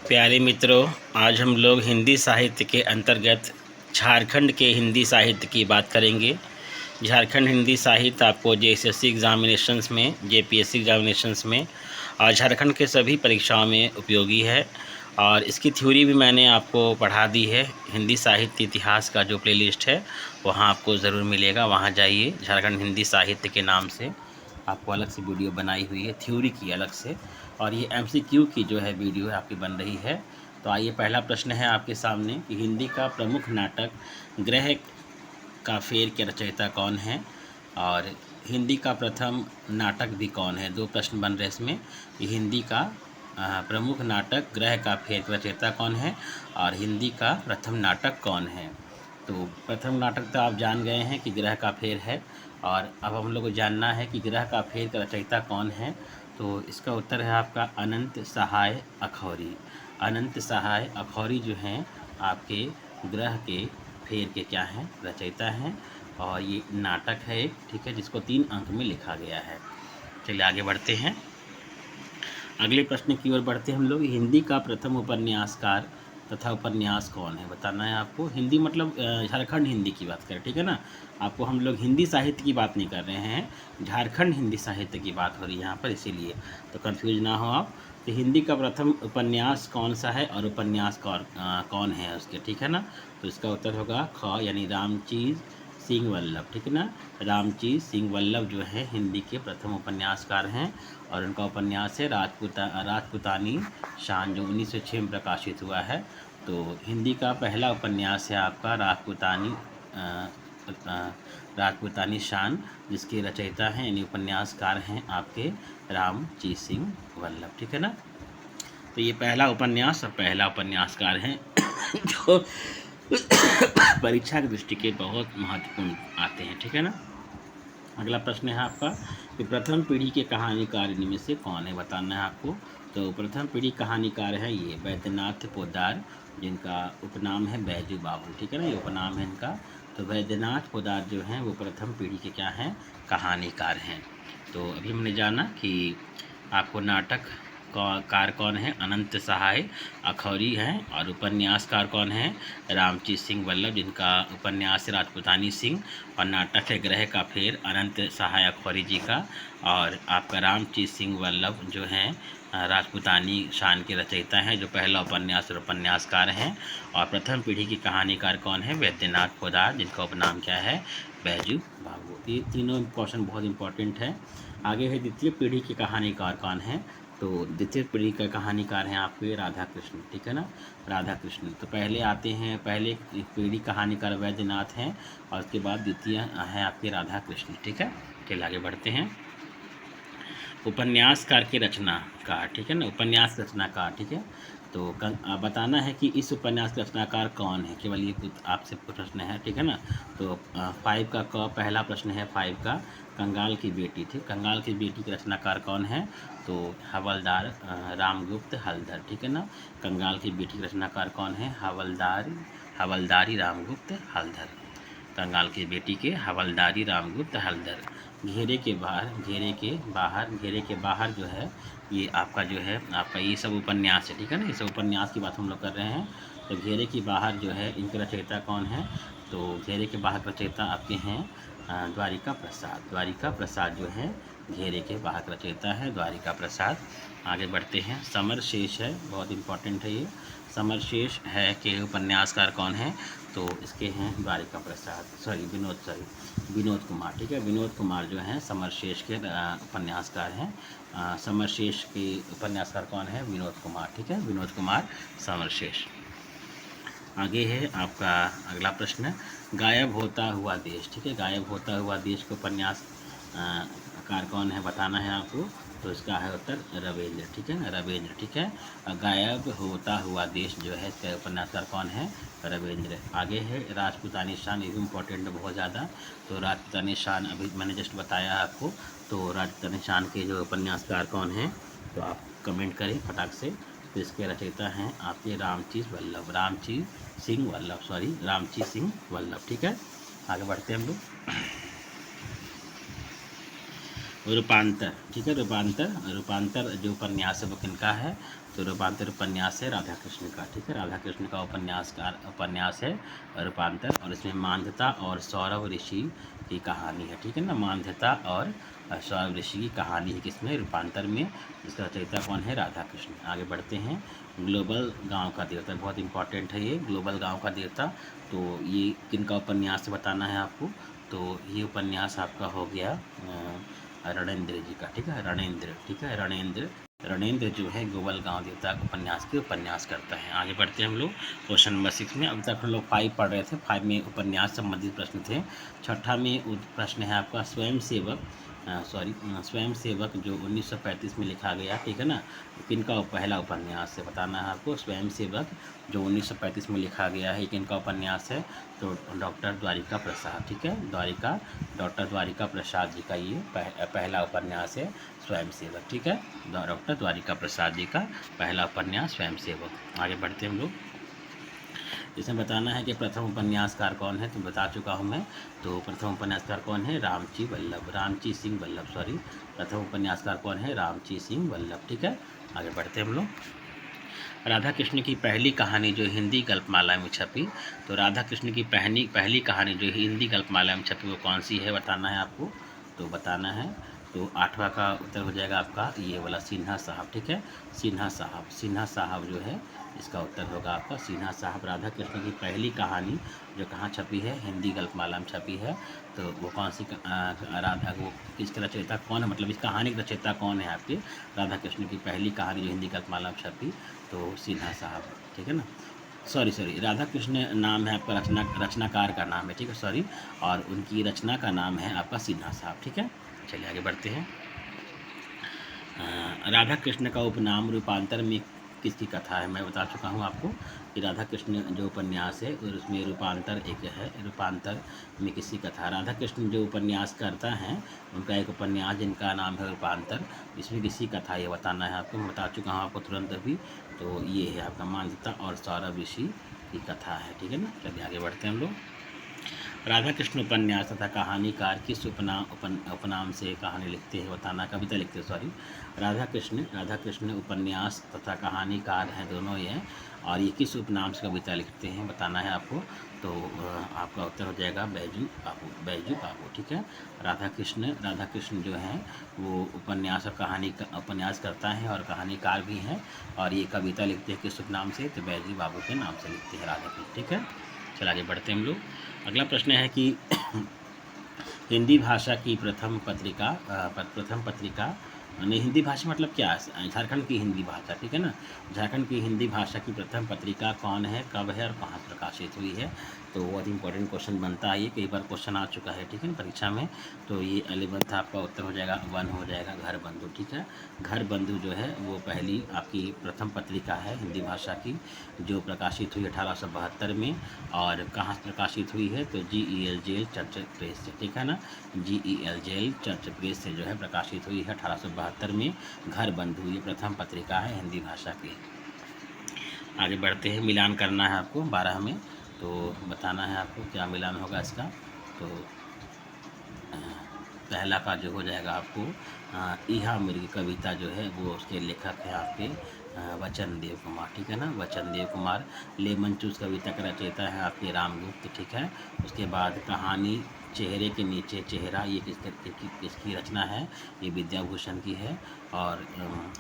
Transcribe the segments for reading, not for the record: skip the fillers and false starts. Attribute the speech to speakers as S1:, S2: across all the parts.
S1: प्यारे मित्रों, आज हम लोग हिंदी साहित्य के अंतर्गत झारखंड के हिंदी साहित्य की बात करेंगे। झारखंड हिंदी साहित्य आपको जेएसएससी एग्ज़ामिनेशंस में, जेपीएससी एग्ज़ामिनेशंस में और झारखंड के सभी परीक्षाओं में उपयोगी है। और इसकी थ्योरी भी मैंने आपको पढ़ा दी है। हिंदी साहित्य इतिहास का जो प्लेलिस्ट है वहाँ आपको ज़रूर मिलेगा, वहाँ जाइए। झारखंड हिंदी साहित्य के नाम से आपको अलग से वीडियो बनाई हुई है, थ्योरी की अलग से, और ये एमसीक्यू की जो है वीडियो है आपकी बन रही है। तो आइए, पहला प्रश्न है आपके सामने कि हिंदी का प्रमुख नाटक ग्रह का फेर के रचयिता कौन है, और हिंदी का प्रथम नाटक भी कौन है। दो प्रश्न बन रहे इसमें कि हिंदी का प्रमुख नाटक ग्रह का फेर के रचयिता कौन है और हिंदी का प्रथम नाटक कौन है। तो प्रथम नाटक तो आप जान गए हैं कि ग्रह का फेर है, और अब हम लोग को जानना है कि ग्रह का फेर का रचयिता कौन है। तो इसका उत्तर है आपका अनंत सहाय अखौरी। अनंत सहाय अखौरी जो हैं आपके ग्रह के फेर के क्या हैं, रचयिता हैं। और ये नाटक है एक, ठीक है, जिसको 3 अंक में लिखा गया है। चलिए आगे बढ़ते हैं, अगले प्रश्न की ओर बढ़ते हैं हम लोग। हिंदी का प्रथम उपन्यासकार तथा उपन्यास कौन है, बताना है आपको। हिंदी मतलब झारखंड हिंदी की बात करें, ठीक है ना। आपको हम लोग हिंदी साहित्य की बात नहीं कर रहे हैं, झारखंड हिंदी साहित्य की बात हो रही है यहाँ पर, इसीलिए तो कंफ्यूज ना हो आप। तो हिंदी का प्रथम उपन्यास कौन सा है और उपन्यास कौन है उसके, ठीक है ना। तो इसका उत्तर होगा ख, यानी रामचीज सिंह वल्लभ, ठीक है ना। रामचीज सिंह वल्लभ जो है हिंदी के प्रथम उपन्यासकार हैं, और उनका उपन्यास है राजपूतानी शान, जो 1906 में प्रकाशित हुआ है। तो हिंदी का पहला उपन्यास है आपका राजपूतानी शान, जिसके रचयिता हैं यानी उपन्यासकार हैं आपके रामचीज सिंह वल्लभ, ठीक है ना। तो ये पहला उपन्यास और पहला उपन्यासकार हैं जो परीक्षा की दृष्टि के बहुत महत्वपूर्ण आते हैं, ठीक है ना। अगला प्रश्न है आपका कि प्रथम पीढ़ी के कहानीकार इनमें से कौन है, बताना है आपको। तो प्रथम पीढ़ी कहानीकार है ये वैद्यनाथ पोद्दार, जिनका उपनाम है बैजू बाबू, ठीक है ना, ये उपनाम है इनका। तो वैद्यनाथ पोद्दार जो हैं वो प्रथम पीढ़ी के क्या हैं, कहानीकार हैं। तो अभी हमने जाना कि आपको नाटक कार कौन है, अनंत सहाय अखौरी हैं, और उपन्यासकार कौन है, रामचीज सिंह वल्लभ, जिनका उपन्यास है राजपूतानी सिंह, और नाटक है ग्रह का फेर, अनंत सहाय अखौरी जी का। और आपका रामचीज सिंह वल्लभ जो हैं राजपूतानी शान के रचयिता हैं, जो पहला उपन्यास और उपन्यासकार हैं। और प्रथम पीढ़ी की कहानीकार कौन है, वैद्यनाथ पोद्दार, जिनका उपनाम क्या है, बैजू बाबू। ये तीनों क्वेश्चन बहुत इंपॉर्टेंट है। आगे है द्वितीय पीढ़ी की कहानीकार कौन है। तो द्वितीय पीढ़ी का कहानीकार हैं आपके राधा कृष्ण, ठीक है ना, राधा कृष्ण। तो पहले आते हैं, पहले पीढ़ी कहानीकार वैद्यनाथ हैं, और उसके बाद द्वितीय है आपके राधा कृष्ण, ठीक है। चलिए आगे बढ़ते हैं। उपन्यासकार के रचनाकार, ठीक है ना, उपन्यास रचनाकार, ठीक है। तो बताना है कि इस उपन्यास का रचनाकार कौन है, केवल ये आपसे प्रश्न है, ठीक है ना। तो 5 का क, पहला प्रश्न है 5 का, कंगाल की बेटी, ठीक, कंगाल की बेटी के रचनाकार कौन है। तो हवलदार रामगुप्त हलधर, ठीक है ना। कंगाल की बेटी के रचनाकार कौन है, हवलदारी रामगुप्त हलधर, कंगाल की बेटी के हवलदारी रामगुप्त हलधर। घेरे के बाहर जो है ये आपका जो है आपका ये सब उपन्यास है, ठीक है ना, ये सब उपन्यास की बात हम लोग कर रहे हैं। तो घेरे के बाहर जो है इनके रचयिता कौन है। तो घेरे के बाहर रचयिता आपके हैं द्वारिका प्रसाद। द्वारिका प्रसाद जो है घेरे के बाहर रचयिता है, द्वारिका प्रसाद। आगे बढ़ते हैं, समर शेष है, बहुत इंपॉर्टेंट है ये। समर शेष है के उपन्यासकार कौन है। तो इसके हैं द्वारिका प्रसाद, विनोद कुमार, ठीक है। विनोद कुमार जो हैं समरशेष के उपन्यासकार हैं। समरशेष के उपन्यासकार कौन है, विनोद कुमार, ठीक है, विनोद कुमार समरशेष। आगे है आपका अगला प्रश्न, गायब होता हुआ देश, ठीक है। गायब होता हुआ देश के उपन्यास कार कौन है, बताना है आपको। तो इसका है उत्तर रविंद्र, ठीक है ना, रविंद्र, ठीक है। गायब होता हुआ देश जो है इसका उपन्यासकार कौन है, रविंद्र। आगे है राजपूतानी शान, ये भी इम्पोर्टेंट है बहुत ज़्यादा। तो राजपूतानी शान अभी मैंने जस्ट बताया आपको। तो राजपूतानी शान के जो उपन्यासकार कौन हैं, तो आप कमेंट करें फटाक से। तो इसके रचयिता हैं आपके रामचीज सिंह वल्लभ, ठीक है। आगे बढ़ते हैं हम लोग। रूपांतर, ठीक है, रूपांतर जो उपन्यास है वो किनका है, तो रूपांतर उपन्यास है राधा कृष्ण का, ठीक है, राधा कृष्ण का उपन्यास है रूपांतर। और इसमें मांधाता और सौरभ ऋषि की कहानी है, ठीक है ना, मांधाता और सौरभ ऋषि की कहानी है किसमें, रूपांतर में। इसका रचयिता कौन है, राधा कृष्ण। आगे बढ़ते हैं। ग्लोबल गांव का देवता, बहुत इंपॉर्टेंट है ये, ग्लोबल गांव का देवता। तो ये किनका उपन्यास बताना है आपको, तो ये उपन्यास आपका हो गया रणेंद्र जी का, ठीक है, रणेंद्र, ठीक है, रणेंद्र जो है ग्लोबल गांव देवता उपन्यास के उपन्यास करता है। आगे बढ़ते हैं हम लोग क्वेश्चन नंबर 6 में। अब तक हम लोग 5 पढ़ रहे थे, 5 में उपन्यास संबंधित प्रश्न थे। छठा में प्रश्न है आपका स्वयं सेवक जो 1935 में लिखा गया, ठीक है ना, किनका पहला उपन्यास है बताना है आपको। स्वयं सेवक जो 1935 में लिखा गया है, किनका उपन्यास है, तो डॉक्टर द्वारिका प्रसाद, ठीक है, डॉक्टर द्वारिका प्रसाद जी का ये पहला उपन्यास है स्वयं सेवक, ठीक है, डॉक्टर द्वारिका प्रसाद जी का पहला उपन्यास स्वयं सेवक। आगे बढ़ते हैं हम लोग। इसमें बताना है कि प्रथम उपन्यासकार कौन है, तो बता चुका हूँ मैं। तो प्रथम उपन्यासकार कौन है, रामची सिंह वल्लभ, सॉरी, प्रथम उपन्यासकार कौन है, रामची सिंह वल्लभ, ठीक है। आगे बढ़ते हैं हम लोग। राधा कृष्ण की पहली कहानी जो हिंदी गल्पमाला में छपी, तो राधा कृष्ण की पहली कहानी जो हिंदी गल्पमाला में छपी वो कौन सी है बताना है आपको, तो बताना है। तो 8वां का उत्तर हो जाएगा आपका ये वाला सिन्हा साहब, ठीक है, सिन्हा साहब जो है इसका उत्तर होगा आपका सिन्हा साहब। राधा कृष्ण की पहली कहानी जो कहाँ छपी है, हिंदी गल्पमाला में छपी है, तो वो कौन सी राधा, वो किसके रचयिता कौन है, मतलब इस कहानी के रचयिता कौन है आपके, राधा कृष्ण की पहली कहानी जो हिंदी गल्पमाला में छपी, तो सिन्हा साहब, ठीक है ना। सॉरी, राधा कृष्ण नाम है आपका, रचनाकार का नाम है, ठीक है, सॉरी, और उनकी रचना का नाम है आपका सिन्हा साहब, ठीक है। चलिए आगे बढ़ते हैं। राधा कृष्ण का उपनाम रूपांतर में किसकी कथा है, मैं बता चुका हूँ आपको कि राधा कृष्ण जो उपन्यास है और उसमें रूपांतर एक है, रूपांतर में किसी कथा, राधा कृष्ण जो उपन्यास करता है उनका एक उपन्यास जिनका नाम है रूपांतर, इसमें किसी कथा ये बताना है आपको, मैं बता चुका हूँ आपको तुरंत अभी। तो ये है आपका मांधाता और सौरभ ऋषि की कथा है, ठीक है ना। चलिए आगे बढ़ते हैं हम लोग। राधा कृष्ण उपन्यास तथा कहानीकार किस उपनाम से कहानी लिखते हैं बताना, कविता लिखते हैं, सॉरी। राधा कृष्ण उपन्यास तथा कहानीकार हैं, दोनों ही हैं, और ये किस उपनाम से कविता लिखते हैं बताना है आपको। तो आपका उत्तर हो जाएगा बैजू बाबू, ठीक है। राधा कृष्ण जो हैं वो उपन्यास और उपन्यास करता है और कहानीकार भी हैं, और ये कविता लिखते हैं किस उपनाम से, तो बैजू बाबू के नाम से लिखते हैं राधा कृष्ण, ठीक है। चल आगे बढ़ते हैं हम लोग। अगला प्रश्न है कि हिंदी भाषा की प्रथम पत्रिका नहीं, हिंदी भाषा मतलब क्या है, झारखंड की हिंदी भाषा, ठीक है ना, झारखंड की हिंदी भाषा की प्रथम पत्रिका कौन है, कब है और कहाँ प्रकाशित हुई है, तो बहुत इंपॉर्टेंट क्वेश्चन बनता है ये, कई बार क्वेश्चन आ चुका है, ठीक है, परीक्षा में। तो ये 11th आपका उत्तर हो जाएगा 1 हो जाएगा, घर बंधु, ठीक है। घर बंधु जो है वो पहली आपकी प्रथम पत्रिका है हिंदी भाषा की, जो प्रकाशित हुई 1872 में, और कहाँ से प्रकाशित हुई है, तो GEL जेल चर्च प्रेस से, ठीक है ना, GEL जेल चर्च प्रेस से जो है प्रकाशित हुई है 1872 में। घर बंधु ये प्रथम पत्रिका है हिंदी भाषा की। आगे बढ़ते हैं, मिलान करना है आपको 12 में, तो बताना है आपको क्या मिलान होगा इसका। तो पहला का जो हो जाएगा आपको इहा मृग कविता जो है वो उसके लेखक है आपके वचनदेव कुमार, ठीक है ना, वचनदेव कुमार। लेमन चूस कविता का रचयिता है आपके रामगुप्त, ठीक है। उसके बाद कहानी चेहरे के नीचे चेहरा, ये किसकी रचना है, ये विद्याभूषण की है। और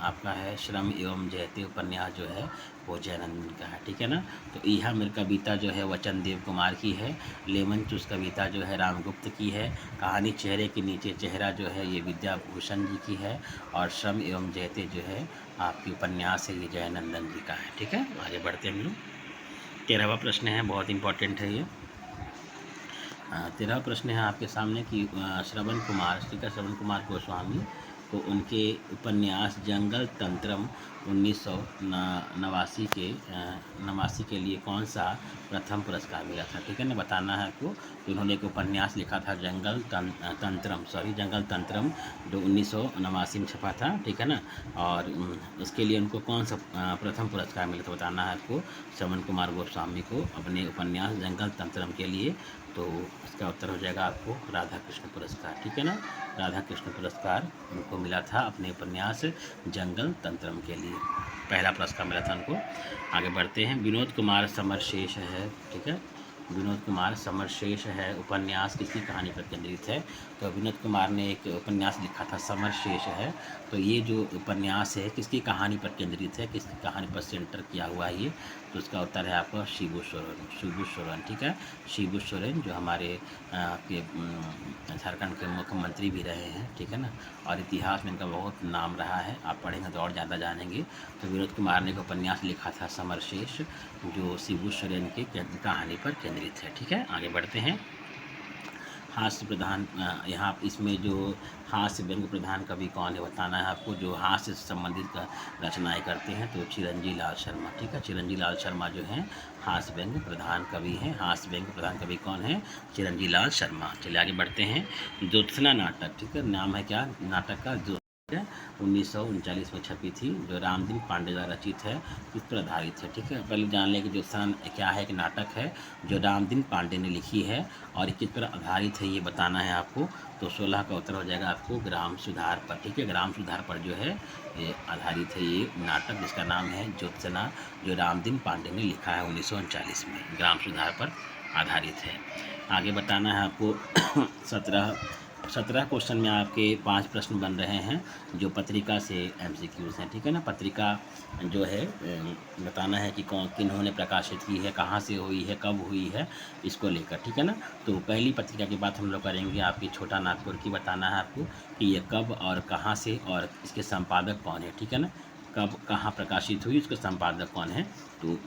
S1: आपका है श्रम एवं जयते उपन्यास जो है वो जयनंदन का है, ठीक है ना। तो इहा मेरी कविता जो है वचनदेव कुमार की है। लेमन चूस कविता जो है रामगुप्त की है। कहानी चेहरे के नीचे चेहरा जो है ये विद्याभूषण जी की है। और श्रम एवं जयते जो है आपकी उपन्यास है ये जयनंदन जी का है, ठीक है। आगे बढ़ते हैं हम लोग। 13वां प्रश्न है, बहुत इंपॉर्टेंट है ये। 13वां प्रश्न है आपके सामने कि श्रवण कुमार, ठीक है, श्रवण कुमार गोस्वामी को उनके उपन्यास जंगल तंत्रम 1989 नवासी के लिए कौन सा प्रथम पुरस्कार मिला था, ठीक है ना। बताना है आपको कि उन्होंने एक उपन्यास लिखा था जंगल तंत्रम, जो 1989 में छपा था, ठीक है ना। और इसके लिए उनको कौन सा प्रथम पुरस्कार मिला था, बताना है आपको श्रवण कुमार गोस्वामी को अपने उपन्यास जंगल तंत्रम के लिए। तो इसका उत्तर हो जाएगा आपको राधा कृष्ण पुरस्कार, ठीक है ना। राधा कृष्ण पुरस्कार उनको मिला था अपने उपन्यास जंगल तंत्रम के लिए, पहला पुरस्कार मिला था उनको। आगे बढ़ते हैं। विनोद कुमार समरशेष है, ठीक है। विनोद कुमार समरशेष है उपन्यास किसकी कहानी पर केंद्रित है, तो विनोद कुमार ने एक उपन्यास लिखा था समरशेष है। तो ये जो उपन्यास है किसकी कहानी पर केंद्रित है, किसकी कहानी पर सेंटर किया हुआ है ये, तो इसका उत्तर है आपका शिबू सोरेन, ठीक है। शिबू सोरेन जो हमारे झारखंड के मुख्यमंत्री भी रहे हैं, ठीक है ना। और इतिहास में इनका बहुत नाम रहा है, आप पढ़ेंगे तो और ज़्यादा जानेंगे। तो विनोद कुमार ने एक उपन्यास लिखा था समरशेष, जो शिबू सोरेन की कहानी पर केंद्रित है, ठीक है। आगे बढ़ते हैं। हास्य प्रधान, यहाँ इसमें जो हास्य व्यंग्य प्रधान कवि कौन है, बताना है आपको। जो हास्य से संबंधित रचनाएं करते हैं तो चिरंजी लाल शर्मा, ठीक है। चिरंजी लाल शर्मा जो हैं हास्य व्यंग्य प्रधान कवि हैं। हास्य व्यंग्य प्रधान कवि कौन है, चिरंजी लाल शर्मा। चलिए आगे बढ़ते हैं। ज्योत्सना नाटक, ठीक है, नाम है क्या नाटक का, 1939 में छपी थी, जो रामदीन पांडे द्वारा रचित है, इस पर आधारित है, ठीक है। पहले जान लें कि ज्योत्सना क्या है, कि नाटक है जो रामदीन पांडे ने लिखी है और किस पर आधारित है ये बताना है आपको। तो 16 का उत्तर हो जाएगा आपको ग्राम सुधार पर, ठीक है। ग्राम सुधार पर जो है ये आधारित है ये नाटक, जिसका नाम है ज्योत्सना, जो रामदीन पांडे ने लिखा है 1939 में, ग्राम सुधार पर आधारित है। आगे बताना है आपको 17 क्वेश्चन में आपके 5 प्रश्न बन रहे हैं जो पत्रिका से MCQs हैं, ठीक है ना। पत्रिका जो है बताना है कि किन्होंने प्रकाशित की है, कहाँ से हुई है, कब हुई है, इसको लेकर, ठीक है ना। तो पहली पत्रिका की बात हम लोग करेंगे आपकी छोटा नागपुर की। बताना है आपको कि ये कब और कहाँ से और इसके संपादक कौन है, ठीक है ना। कब कहाँ प्रकाशित हुई, उसके संपादक कौन है। तो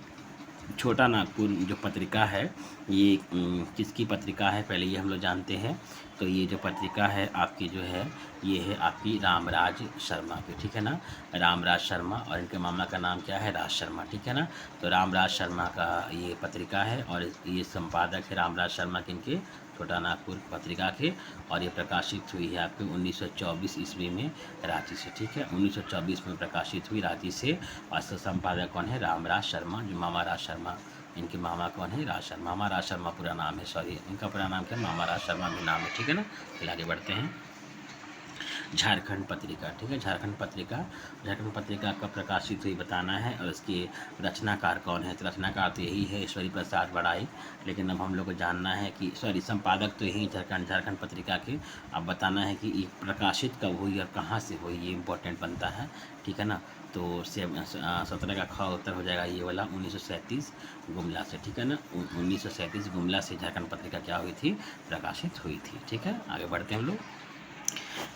S1: छोटा नागपुर जो पत्रिका है ये किसकी पत्रिका है, पहले ये हम लोग जानते हैं। तो ये जो पत्रिका है आपकी जो है ये है आपकी रामराज शर्मा की, ठीक है ना। रामराज शर्मा, और इनके मामा का नाम क्या है, राज शर्मा, ठीक है ना। तो रामराज शर्मा का ये पत्रिका है और ये संपादक है रामराज शर्मा के, इनके छोटा नागपुर पत्रिका के। और ये प्रकाशित हुई है आपके 1924 ईस्वी में रांची से, ठीक है। 1924 में प्रकाशित हुई रांची से। और संपादक कौन है, रामराज शर्मा, जो मामा राज शर्मा, इनके मामा कौन है, राज शर्मा। मामा राज शर्मा पूरा नाम है, सॉरी इनका पूरा नाम क्या है, मामा राज शर्मा भी नाम है, ठीक है ना। फिर आगे बढ़ते हैं। झारखंड पत्रिका, ठीक है। झारखंड पत्रिका कब प्रकाशित हुई बताना है, और इसके रचनाकार कौन है। तो रचनाकार तो यही है ईश्वरी प्रसाद बड़ाई, लेकिन अब हम लोग को जानना है कि सॉरी संपादक तो यही झारखंड पत्रिका के। अब बताना है कि ये प्रकाशित कब हुई और कहाँ से हुई, ये इम्पोर्टेंट बनता है, ठीक है ना। तो 17 का ख उत्तर हो जाएगा ये वाला 1937 गुमला से, ठीक है ना। 1937 गुमला से झारखंड पत्रिका क्या हुई थी, प्रकाशित हुई थी, ठीक है। आगे बढ़ते हैं हम लोग।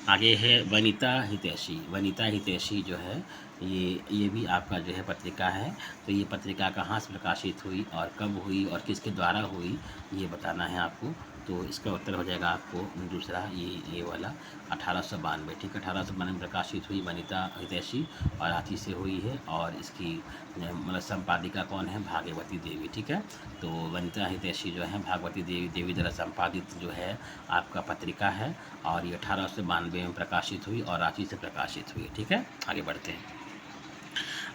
S1: आगे है वनिता हितैषी जो है ये भी आपका जो है पत्रिका है। तो ये पत्रिका कहाँ से प्रकाशित हुई और कब हुई और किसके द्वारा हुई, ये बताना है आपको। तो इसका उत्तर हो जाएगा आपको दूसरा ये वाला 1892, ठीक है। 1892 में प्रकाशित हुई वनिता हितैषी और रांची से हुई है। और इसकी मतलब संपादिका कौन है, भाग्यवती देवी, ठीक है। तो वनिता हितैषी जो है भागवती देवी द्वारा संपादित जो है आपका पत्रिका है। और ये 1892 में प्रकाशित हुई और रांची से प्रकाशित हुई, ठीक है। आगे बढ़ते हैं।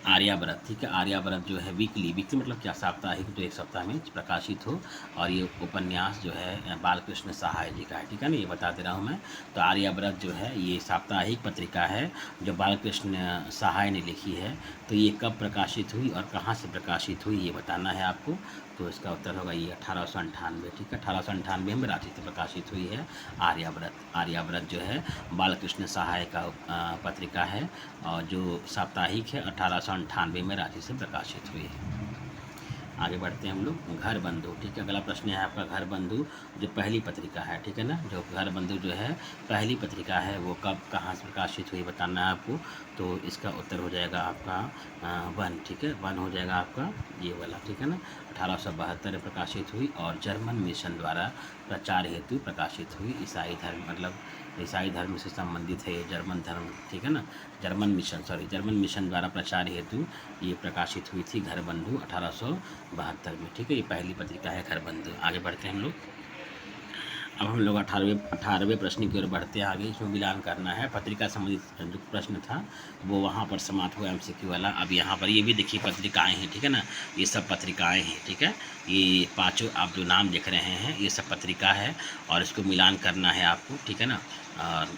S1: आर्याव्रत, ठीक है। आर्याव्रत जो है वीकली मतलब क्या, साप्ताहिक, जो एक सप्ताह में प्रकाशित हो। और ये उपन्यास जो है बालकृष्ण सहाय जी का है, ठीक है ना, ये बता दे रहा हूँ मैं। तो आर्याव्रत जो है ये साप्ताहिक पत्रिका है जो बालकृष्ण सहाय ने लिखी है। तो ये कब प्रकाशित हुई और कहाँ से प्रकाशित हुई, ये बताना है आपको। तो इसका उत्तर होगा ये 1898, ठीक है। 1898 में रांची से प्रकाशित हुई है आर्याव्रत जो है बालकृष्ण सहाय का पत्रिका है, और जो साप्ताहिक है 1898 में रांची से प्रकाशित हुई है। आगे बढ़ते हैं हम लोग। घर बंधु, ठीक है। अगला प्रश्न है आपका घर बंधु जो पहली पत्रिका है, ठीक है ना। जो घर बंधु जो है पहली पत्रिका है वो कब कहाँ से प्रकाशित हुई बताना है आपको। तो इसका उत्तर हो जाएगा आपका 1, ठीक है। 1 हो जाएगा आपका ये वाला, ठीक है ना। 1872 में प्रकाशित हुई और जर्मन मिशन द्वारा प्रचार हेतु प्रकाशित हुई। ईसाई धर्म मतलब ईसाई धर्म से संबंधित है, जर्मन धर्म, ठीक है ना। जर्मन मिशन द्वारा प्रचार हेतु ये प्रकाशित हुई थी घर बंधु 1872 में, ठीक है। ये पहली पत्रिका है घर बंधु। आगे बढ़ते हैं हम लोग। अब हम लोग 18वें प्रश्न की ओर बढ़ते हैं आगे। इसमें मिलान करना है। पत्रिका संबंधित जो प्रश्न था वो वहाँ पर समाप्त हुआ MCQ वाला। अब यहाँ पर ये भी देखिए पत्रिकाएं हैं, ठीक है ना। ये सब पत्रिकाएं हैं, ठीक है। ये पांचों आप जो नाम देख रहे हैं ये सब पत्रिका है और इसको मिलान करना है आपको, ठीक है ना। और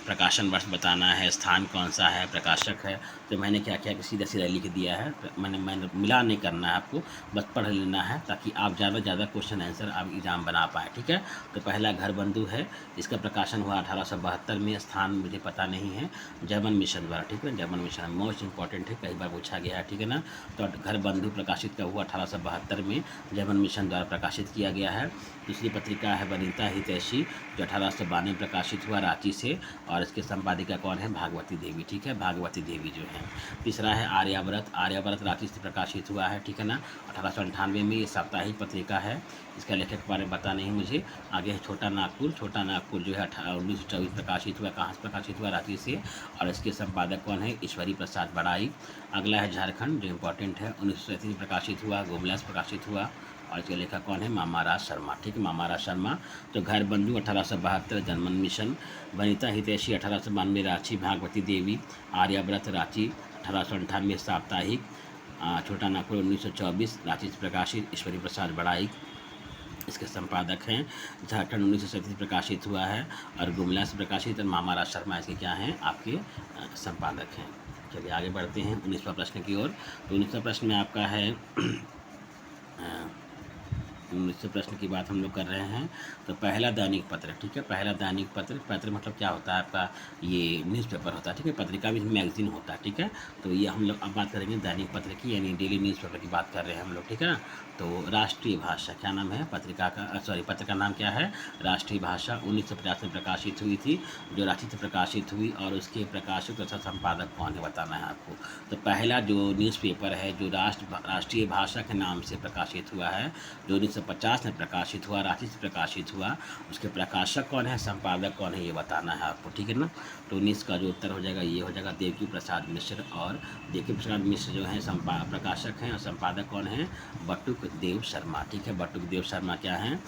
S1: प्रकाशन वर्ष बताना है, स्थान कौन सा है, प्रकाशक है। तो मैंने क्या किया कि सीधा सीधा लिख दिया है। मैंने मिलान नहीं करना है आपको, बस पढ़ लेना है ताकि आप ज़्यादा से ज़्यादा क्वेश्चन आंसर आप एग्जाम बना पाएँ, ठीक है। तो पहला घर बंधु है, इसका प्रकाशन हुआ 1872 में। स्थान मुझे पता नहीं है, जर्मन मिशन द्वारा, ठीक है। जर्मन मिशन मोस्ट इंपॉर्टेंट है, कई बार पूछा गया है, ठीक है ना। तो घर बंधु प्रकाशित का हुआ 1872 में, जर्मन मिशन द्वारा प्रकाशित किया गया है। दूसरी पत्रिका है वनिता हितैषी, जो 1892 में प्रकाशित हुआ रांची से, और इसके संपादिका कौन है, भागवती देवी, ठीक है। भागवती देवी जो है। तीसरा है आर्यावर्त, आर्यावर्त रांची से प्रकाशित हुआ है, ठीक है ना। 1898 में ये साप्ताहिक पत्रिका है। इसका लेखक के बारे में पता नहीं मुझे। आगे है छोटा नागपुर, छोटा नागपुर जो है 1924 प्रकाशित हुआ। कहाँ से प्रकाशित हुआ, रांची से, और इसके संपादक कौन है, ईश्वरी प्रसाद बड़ाई। अगला है झारखंड, जो इम्पोर्टेंट है, 1937 में प्रकाशित हुआ। गोमलास प्रकाशित हुआ, और इसके लेखक कौन है, मामाराज शर्मा, ठीक है। मामाराज शर्मा। तो घर बंधु 1872 जर्मन मिशन, वनिता हितैषी 1892 रांची, भागवती देवी, आर्याव्रत रांची 1898 साप्ताहिक, छोटा नागपुर 1924 रांची से प्रकाशित, ईश्वरी प्रसाद बड़ाई इसके संपादक हैं। झारखंड 1937 प्रकाशित हुआ है, और गुमला से प्रकाशित, और मामाराज शर्मा इसके क्या हैं, आपके संपादक हैं। चलिए आगे बढ़ते हैं 19वां प्रश्न की ओर। तो 19वां प्रश्न में आपका है 19 प्रश्न की बात हम लोग कर रहे हैं। तो पहला दैनिक पत्र, ठीक है। पहला दैनिक पत्र, पत्र मतलब क्या होता है आपका, ये न्यूज़पेपर होता है, ठीक है। पत्रिका भी मैगजीन होता है, ठीक है। तो ये हम लोग अब बात करेंगे दैनिक पत्र की, यानी डेली न्यूज़पेपर की बात कर रहे हैं हम लोग, ठीक है ना। तो राष्ट्रीय भाषा, क्या नाम है पत्रिका का, पत्र का नाम क्या है, राष्ट्रीय भाषा। 1950 में प्रकाशित हुई थी, जो रांची से प्रकाशित हुई, और उसके प्रकाशक तथा संपादक कौन है बताना है आपको। तो पहला जो न्यूज़पेपर है जो राष्ट्रीय भाषा के नाम से प्रकाशित हुआ है, जो 1950 में प्रकाशित हुआ, रांची से प्रकाशित हुआ, उसके प्रकाशक कौन है, संपादक कौन है, ये बताना है आपको, ठीक है ना। तो 19 का जो उत्तर हो जाएगा ये हो जाएगा देवकी प्रसाद मिश्र। और देवकी प्रसाद मिश्र जो है प्रकाशक हैं, और संपादक कौन है, बटुक देव शर्मा, ठीक है। बटुक देव शर्मा क्या हैं,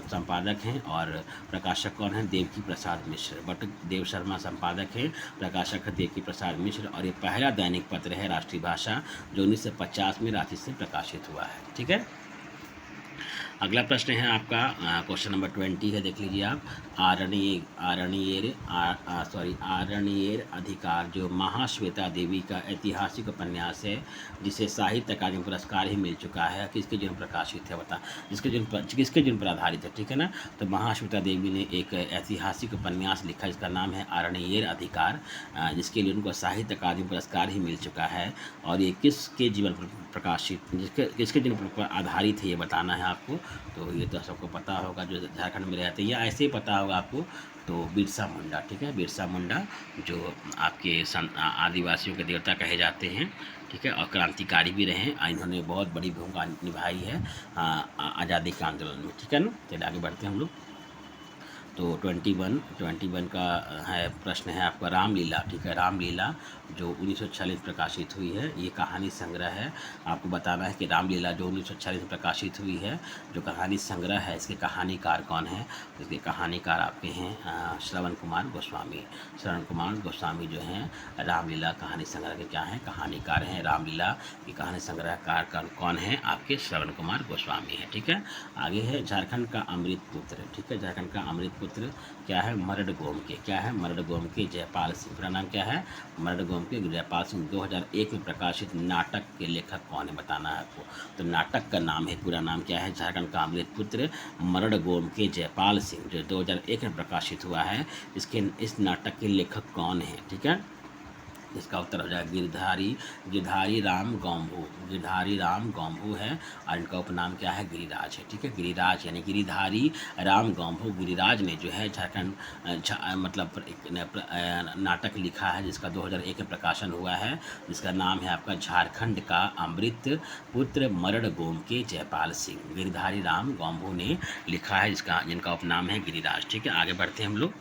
S1: संपादक हैं, और प्रकाशक कौन है, देवकी प्रसाद मिश्र। बटुक देव शर्मा संपादक हैं, प्रकाशक है देवकी प्रसाद मिश्र, और ये पहला दैनिक पत्र है राष्ट्रीय भाषा, जो 1950 में रांची से प्रकाशित हुआ है, ठीक है। अगला प्रश्न है आपका क्वेश्चन नंबर 20 है, देख लीजिए आप। आरण्येर अधिकार, जो महाश्वेता देवी का ऐतिहासिक उपन्यास है, जिसे साहित्य अकादमी पुरस्कार ही मिल चुका है, किसके जन्म प्रकाशित है बता, किसके जन्म पर आधारित है, ठीक है ना। तो महाश्वेता देवी ने एक ऐतिहासिक उपन्यास लिखा जिसका नाम है आरण्येर अधिकार, जिसके लिए उनको साहित्य अकादमी पुरस्कार ही मिल चुका है। और ये किसके जीवन पर प्रकाशित, किसके जीवन पर आधारित है, ये बताना है आपको। तो ये तो सबको पता होगा जो झारखंड में रहते हैं, या ऐसे ही पता होगा आपको। तो बिरसा मुंडा, ठीक है। बिरसा मुंडा जो आपके आदिवासियों के देवता कहे जाते हैं, ठीक है, और क्रांतिकारी भी रहे। इन्होंने बहुत बड़ी भूमिका निभाई है आज़ादी के आंदोलन में, ठीक है ना। चलिए आगे बढ़ते हैं हम लोग। तो 21 का है प्रश्न है आपका रामलीला, ठीक है। रामलीला जो 1946 प्रकाशित हुई है, ये कहानी संग्रह है। आपको बताना है कि रामलीला जो 1946 में प्रकाशित हुई है, जो कहानी संग्रह है, इसके कहानीकार कौन है। इसके कहानीकार आपके हैं श्रवण कुमार गोस्वामी। श्रवण कुमार गोस्वामी जो हैं रामलीला कहानी संग्रह के क्या हैं, कहानीकार हैं। रामलीला की कहानी संग्रहकार कौन है, आपके श्रवण कुमार गोस्वामी है, ठीक है। आगे है झारखंड का अमृत पुत्र, ठीक है। झारखंड का अमृत पुत्र क्या है, मरडगोम के, क्या है, मरडगोम के जयपाल सिंह। पूरा नाम क्या है, मरडगोम के जयपाल सिंह। 2001 में प्रकाशित नाटक के लेखक कौन है बताना है आपको। तो नाटक का नाम है, पूरा नाम क्या है, झारखंड का अमृत पुत्र मरडगोम के जयपाल सिंह, जो 2001 में प्रकाशित हुआ है। इस नाटक के लेखक कौन है, ठीक है। इसका उत्तर हो जाएगा गिरधारी राम गौम्भू। गिरधारी राम गौम्भू है, और इनका उपनाम क्या है, गिरिराज है, ठीक है। गिरिराज यानी गिरिधारी राम गौम्भू। गिरिराज ने जो है झारखंड मतलब नाटक लिखा है, जिसका 2001 में प्रकाशन हुआ है, जिसका नाम है आपका झारखंड का अमृत पुत्र मरडगोम के जयपाल सिंह। गिरधारी राम गौम्भू ने लिखा है, जिनका उपनाम है गिरिराज, ठीक है। आगे बढ़ते हैं हम लोग।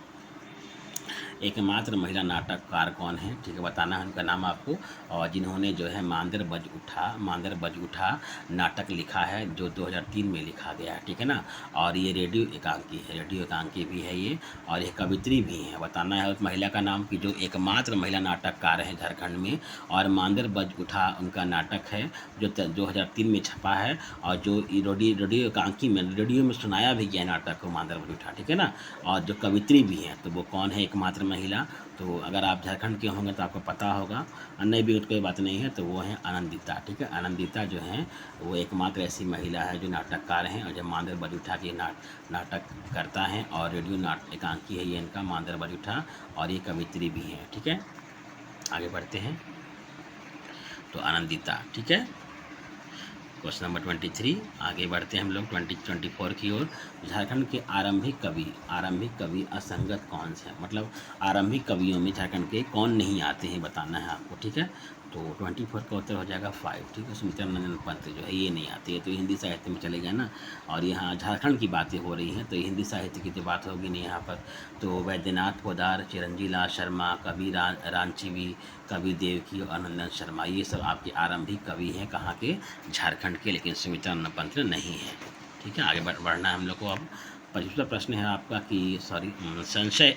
S1: एकमात्र महिला नाटककार कौन है, ठीक है, बताना है उनका नाम आपको। और जिन्होंने जो है मांदर बज उठा नाटक लिखा है, जो 2003 में लिखा गया है, ठीक है ना। और ये रेडियो एकांकी भी है ये, और ये कवित्री भी हैं। बताना है उस महिला का नाम, कि जो एकमात्र महिला नाटककार हैं झारखंड में, और मांदर बज उठा उनका नाटक है जो 2003 में छपा है, और जो रेडियो एकांकी में, रेडियो में सुनाया भी गया नाटक को, मांदर बज उठा, ठीक है ना। और जो कवित्री भी हैं, तो वो कौन है एकमात्र महिला, तो अगर आप झारखंड के होंगे तो आपको पता होगा, नहीं भी कोई बात नहीं है, तो वो है आनंदिता, ठीक है। आनंदिता जो हैं वो एकमात्र ऐसी महिला है जो नाटककार हैं, और जब मांदर बज उठा के नाटक करता है, और रेडियो एकांकी है ये इनका मांदर बज उठा, और ये कवित्री भी हैं, ठीक है। आगे बढ़ते हैं, तो आनंदिता, ठीक है। क्वेश्चन नंबर 23, आगे बढ़ते हैं हम लोग 2024 की ओर। झारखंड के आरंभिक कवि असंगत कौन से हैं, मतलब आरंभिक कवियों में झारखंड के कौन नहीं आते हैं, बताना है आपको, ठीक है। तो 24 का उत्तर हो जाएगा 5, ठीक है। सुमित्रानंदन पंत जो है ये नहीं आती है, तो हिंदी साहित्य में चलेगा ना। और यहाँ झारखंड की बातें हो रही हैं, तो हिंदी साहित्य की तो बात होगी नहीं यहाँ पर। तो वैद्यनाथ पोदार, चिरंजी लाल शर्मा, कवि रांचीवी, कवि देवकी और आनंदन शर्मा, ये सब आपके आरंभिक कवि हैं, कहाँ के, झारखंड के। लेकिन सुमित्रानंदन पंत नहीं है, ठीक है। आगे बढ़ना है हम लोग को। अब 25वां प्रश्न है आपका कि संशय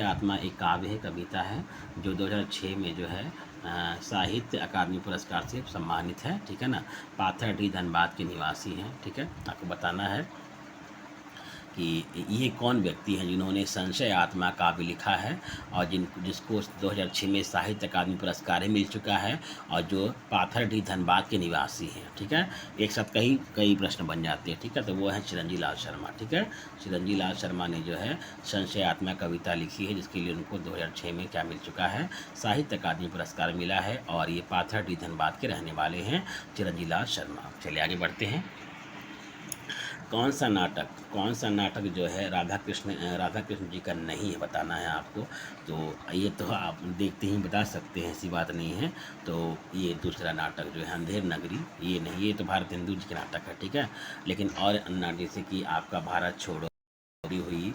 S1: आत्मा एक काव्य है, कविता है, जो 2006 में जो है साहित्य अकादमी पुरस्कार से सम्मानित है, ठीक है ना। पाथरडी धनबाद के निवासी हैं, ठीक है। आपको बताना है कि ये कौन व्यक्ति हैं जिन्होंने संशय आत्मा काव्य लिखा है, और जिसको 2006 में साहित्य अकादमी पुरस्कार ही मिल चुका है, और जो पाथरडी धनबाद के निवासी हैं, ठीक है। एक साथ कई प्रश्न बन जाते हैं, ठीक है। तो वो है चिरंजी लाल शर्मा, ठीक है। चिरंजी लाल शर्मा ने जो है संशय आत्मा कविता लिखी है, जिसके लिए उनको 2006 में क्या मिल चुका है, साहित्य अकादमी पुरस्कार मिला है, और ये पाथरडी धनबाद के रहने वाले हैं चिरंजी लाल शर्मा। चलिए आगे बढ़ते हैं। कौन सा नाटक जो है राधा कृष्ण जी का नहीं है, बताना है आपको। तो ये तो आप देखते ही बता सकते हैं, ऐसी बात नहीं है। तो ये दूसरा नाटक जो है अंधेर नगरी, ये नहीं, ये तो भारत हिंदू जी के नाटक है, ठीक है। लेकिन और जैसे कि आपका भारत छोड़ो हुई,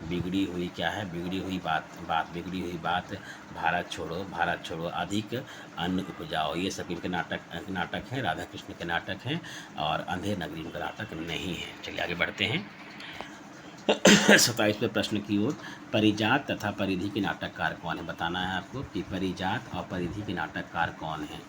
S1: बिगड़ी हुई बात, भारत छोड़ो, अधिक अन्न उपजाओ, ये सब इनके नाटक हैं, राधा कृष्ण के नाटक हैं, और अंधेर नगरी उनका नाटक नहीं है। चलिए आगे बढ़ते हैं 27वें प्रश्न की ओर। परिजात तथा परिधि के नाटककार कौन है, बताना है आपको कि परिजात और परिधि के नाटककार कौन है।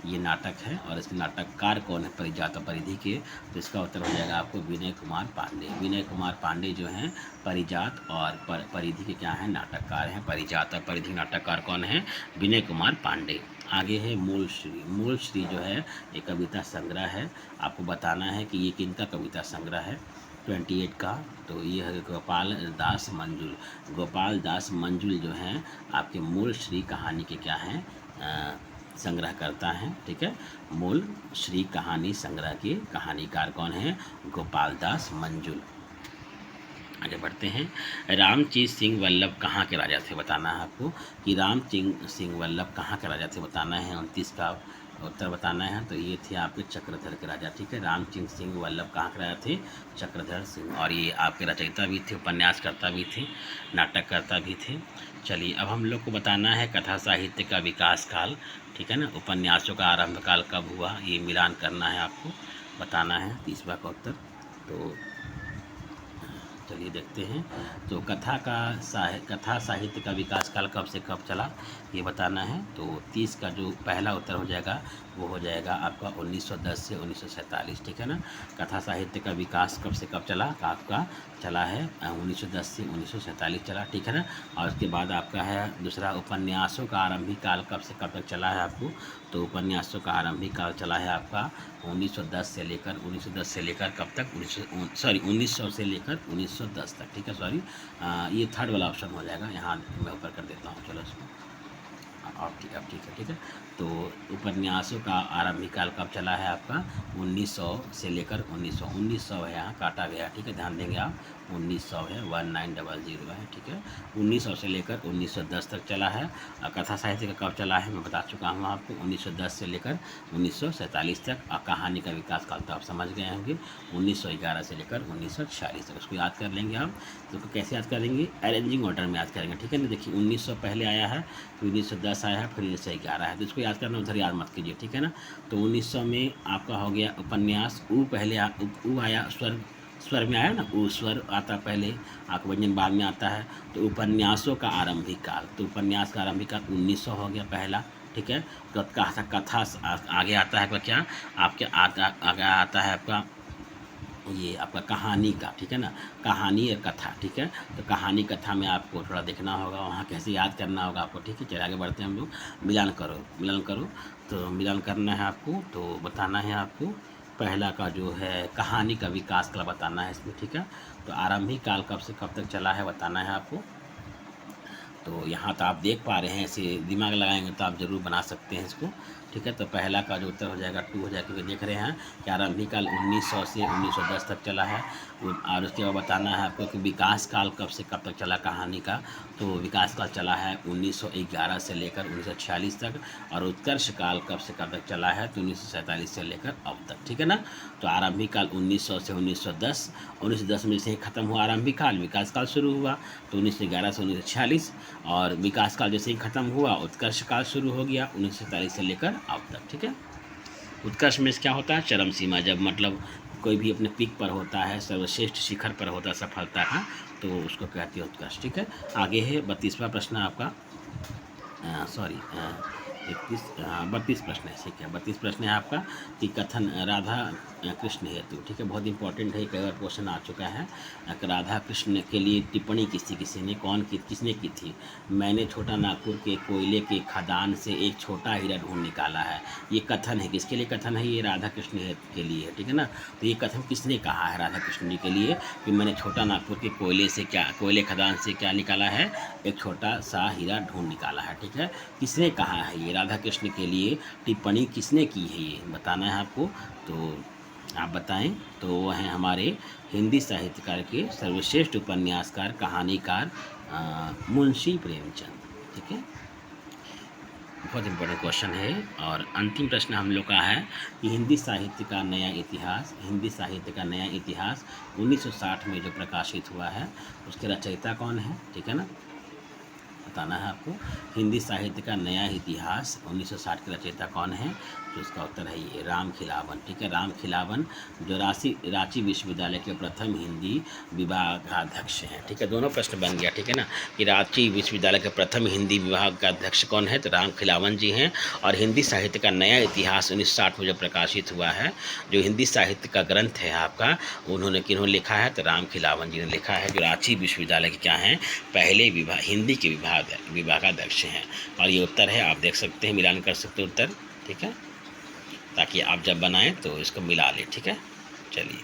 S1: ये नाटक है और इसके नाटककार कौन है परिजात और परिधि के, तो इसका उत्तर हो जाएगा आपको विनय कुमार पांडे जो हैं परिजात और परिधि के क्या हैं, नाटककार हैं। परिजात और परिधि नाटककार कौन है, विनय कुमार पांडे। आगे है मूल श्री जो है ये कविता संग्रह है। आपको बताना है कि ये किनका कविता संग्रह है, 28 का। तो ये है गोपाल दास मंजुल जो हैं आपके मूल श्री कहानी के क्या हैं, संग्रह करता है, ठीक है। मूल श्री कहानी संग्रह के कहानीकार कौन है, गोपाल दास मंजुल। आगे बढ़ते हैं। रामचीत सिंह वल्लभ कहाँ के राजा थे, बताना है आपको कि रामचीत सिंह वल्लभ कहाँ के राजा थे, बताना है। 29 का उत्तर बताना है। तो ये थे आपके चक्रधर के राजा, ठीक है। रामचंद्र सिंह वल्लभ कहाँ के राजा थे, चक्रधर सिंह। और ये आपके रचयिता भी थे, उपन्यासकर्ता भी थे, नाटककर्ता भी थे। चलिए अब हम लोग को बताना है कथा साहित्य का विकास काल, ठीक है ना। उपन्यासों का आरंभ काल कब हुआ, ये मिलान करना है आपको, बताना है। 30वां का उत्तर। तो चलिए देखते हैं। तो कथा साहित्य का विकास काल कब से कब चला, ये बताना है। तो 30 का जो पहला उत्तर हो जाएगा वो हो जाएगा आपका 1910 से 1947, ठीक है ना। कथा साहित्य का विकास कब से कब चला, आपका चला है 1910 से 1947 चला, ठीक है ना। और उसके बाद आपका है दूसरा उपन्यासों का आरंभिक काल कब से कब तक चला है आपको, तो उपन्यासों का आरंभिक काल चला है आपका 1910 से लेकर कब तक, 1900 से लेकर 1910 तक, ठीक है। सॉरी ये थर्ड वाला ऑप्शन हो जाएगा, यहाँ मैं ऊपर कर देता हूँ, चलो इसमें अब ठीक है, ठीक है। तो उपन्यासों का आरंभिक काल कब चला है आपका 1900 से लेकर 1900 है, यहाँ काटा गया, ठीक है, ध्यान देंगे आप, 1900 है, 1900 है, ठीक है, 1900 से लेकर 1910 तक चला है। और कथा साहित्य का कब चला है मैं बता चुका हूँ आपको, 1910 से लेकर 1947 तक। और कहानी का विकास काल तो आप समझ गए होंगे, 1911 से लेकर 1946 तक। उसको याद कर लेंगे आप, तो कैसे याद करेंगे, अरेंजिंग ऑर्डर में याद करेंगे, ठीक है ना। देखिए 1900 पहले आया है, फिर 1910 आया है, फिर 1911 है, तो इसको याद करना, उधर याद मत कीजिए, ठीक है ना। तो 1900 में आपका हो गया उपन्यास, ऊ पहले ऊ आया, स्वर में आया ना, ऊ स्वर आता पहले, आक व्यंजन बाद में आता है। तो उपन्यासों का आरंभिक काल, तो उपन्यास का आरंभिक काल 1900 हो गया पहला, ठीक है। तो कथा आगे आता है आपका क्या, आपके आगे आता है आपका ये आपका कहानी का, ठीक है ना, कहानी और कथा, ठीक है। तो कहानी कथा में आपको थोड़ा देखना होगा, वहाँ कैसे याद करना होगा आपको, ठीक है। चलिए आगे बढ़ते हैं हम लोग, मिलान करो, तो मिलान करना है आपको, तो बताना है आपको पहला का जो है कहानी का विकास का बताना है इसमें, ठीक है। तो आरंभिक काल कब से कब तक चला है बताना है आपको। तो यहाँ तो आप देख पा रहे हैं, ऐसे दिमाग लगाएंगे तो आप ज़रूर बना सकते हैं इसको, ठीक है। तो पहला का जो उत्तर हो जाएगा 2 हो जाएगा, क्योंकि देख रहे हैं कि आरंभिक काल 1900 से 1910 तक चला है। और उसके बाद बताना है आपको कि विकास काल कब से कब तक चला कहानी का, तो विकास काल चला है 1911 से लेकर 1946 तक। और उत्कर्ष काल कब से कब तक चला है, तो 1947 से लेकर अब तक, ठीक है ना। तो आरंभिक काल 1900 से 1910 में से ख़त्म हुआ आरंभिक काल, विकास काल शुरू हुआ, तो 1911 से 1946। और विकास काल जैसे ही ख़त्म हुआ उत्कर्ष काल शुरू हो गया 1947 से लेकर अब तक, ठीक है। उत्कर्ष में क्या होता है, चरम सीमा, जब मतलब कोई भी अपने पीक पर होता है, सर्वश्रेष्ठ शिखर पर होता है सफलता का, तो उसको कहते हैं उत्कर्ष, ठीक है। आगे है 32वां प्रश्न आपका, 32 प्रश्न है, ठीक है। 32 प्रश्न है आपका कि कथन राधा कृष्ण हेतु, ठीक है, बहुत इंपॉर्टेंट है, कई बार क्वेश्चन आ चुका है। राधा कृष्ण के लिए टिप्पणी किसी ने किसने की थी। मैंने छोटा नागपुर के कोयले के खदान से एक छोटा हीरा ढूंढ निकाला है। ये कथन है, किसके लिए कथन है, ये राधा कृष्ण के लिए, ठीक है ना। तो ये कथन किसने कहा है राधा कृष्ण जी के लिए, कि मैंने छोटा नागपुर के कोयले खदान से क्या निकाला है, एक छोटा सा हीरा ढूंढ निकाला है, ठीक है। किसने कहा है ये, राधा कृष्ण के लिए टिप्पणी किसने की है, ये बताना है आपको। तो आप बताएं, तो वो हैं हमारे हिंदी साहित्यकार के सर्वश्रेष्ठ उपन्यासकार कहानीकार मुंशी प्रेमचंद, ठीक है। बहुत इंपॉर्टेंट क्वेश्चन है। और अंतिम प्रश्न हम लोग का है कि हिंदी साहित्य का नया इतिहास 1960 में जो प्रकाशित हुआ है उसके रचयिता कौन है, ठीक है ना, बताना है आपको। हिंदी साहित्य का नया इतिहास 1960 के रचयिता कौन है, तो इसका उत्तर है ये राम खिलावन, ठीक है। राम खिलावन जो रांची विश्वविद्यालय के प्रथम हिंदी विभागाध्यक्ष हैं, ठीक है। दोनों प्रश्न बन गया, ठीक है ना, कि रांची विश्वविद्यालय के प्रथम हिंदी विभाग का अध्यक्ष कौन है, तो राम खिलावन जी हैं। और हिंदी साहित्य का नया इतिहास 1960 में जो प्रकाशित हुआ है, जो हिंदी साहित्य का ग्रंथ है आपका, किन्होंने लिखा है, तो राम खिलावन जी ने लिखा है, जो रांची विश्वविद्यालय के क्या हैं, पहले हिंदी के विभागाध्यक्ष हैं। और ये उत्तर है, आप देख सकते हैं, मिलान कर सकते हैं उत्तर, ठीक है, ताकि आप जब बनाएं तो इसको मिला लें, ठीक है। चलिए।